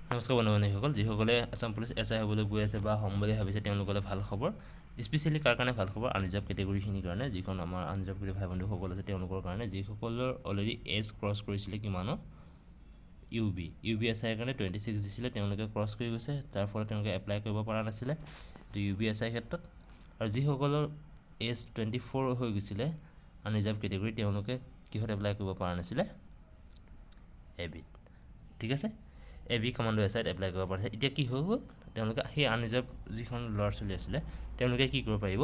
নমস্কাৰ বন্ধু বান্ধৱীসকল, যিসকলে আসাম পুলিচ SI হ'বলৈ গৈ আছে বা হ'ম বুলি ভাবিছে তেওঁলোকলৈ ভাল খবৰ। স্পেচিয়েলি কাৰ কাৰণে ভাল খবৰ? আনৰিজাৰ্ভ কেটেগৰীখিনিৰ কাৰণে, যিখন আমাৰ আনৰিজাৰ্ভ কৰি ভাই বন্ধুসকল আছে তেওঁলোকৰ কাৰণে, যিসকলৰ অলৰেডি এজ ক্ৰছ কৰিছিলে কিমানৰ UB SI কাৰণে 26 দিছিলে, তেওঁলোকে ক্ৰছ কৰি গৈছে। তাৰ ফলত তেওঁলোকে এপ্লাই কৰিব পৰা নাছিলে তো UB SI ক্ষেত্ৰত। আৰু যিসকলৰ এজ 24 হৈ গৈছিলে আনৰিজাৰ্ভ কেটেগৰী, তেওঁলোকে কিহত এপ্লাই কৰিব পৰা নাছিলে? AB। ঠিক আছে, AB কমাণ্ডো SIত এপ্লাই কৰিব পাৰিছে। এতিয়া কি হৈ গ'ল? তেওঁলোকে সেই আনৰিজাৰ্ভ যিখন ল'ৰা ছোৱালী আছিলে তেওঁলোকে কি কৰিব পাৰিব?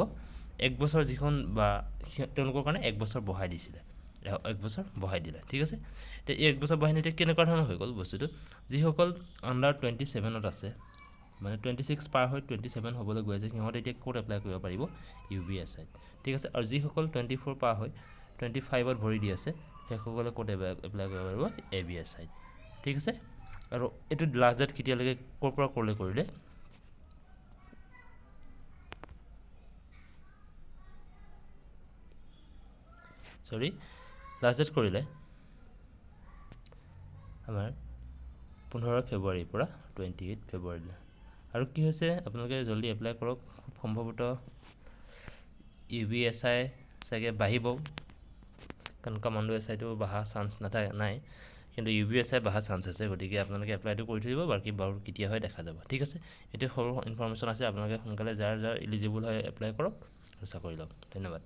1 বছৰ যিখন বা তেওঁলোকৰ কাৰণে 1 বছৰ বঢ়াই দিছিলে, 1 বছৰ বঢ়াই দিলে। ঠিক আছে, এতিয়া 1 বছৰ বঢ়াই নিতে কেনেকুৱা ধৰণৰ হৈ গ'ল বস্তুটো? যিসকল আণ্ডাৰ 27ত আছে, মানে 26 পাৰ হৈ 27 হ'বলৈ গৈ আছে, সিহঁতে এতিয়া ক'ত এপ্লাই কৰিব পাৰিব? UB SIত। ঠিক আছে, আৰু যিসকল 24 পাৰ হৈ 25ত ভৰি দি আছে সেইসকলে ক'ত এপ্লাই কৰিব পাৰিব? AB SIত। ঠিক আছে, আৰু এইটো লাষ্ট ডেট কেতিয়ালৈকে ক'ৰ পৰা ক'লৈ কৰিলে? লাষ্ট ডেট কৰিলে আমাৰ 15 ফেব্ৰুৱাৰীৰ পৰা 28 ফেব্ৰুৱাৰীলৈ। আৰু কি হৈছে, আপোনালোকে জল্দি এপ্লাই কৰক। খুব সম্ভৱতঃ UB SI চাগে বাঢ়িব, কাৰণ কমাণ্ডো SIটো বঢ়া চান্স নাই, কিন্তু UB SI বঢ়া চান্স আছে। গতিকে আপোনালোকে এপ্লাইটো কৰি থৈ দিব, বাকী বাৰু কেতিয়া হয় দেখা যাব। ঠিক আছে, এইটো সৰু ইনফৰমেশ্যন আছে। আপোনালোকে সোনকালে যাৰ এলিজিবল হয় এপ্লাই কৰক আৰু চাকৰি লওক। ধন্যবাদ।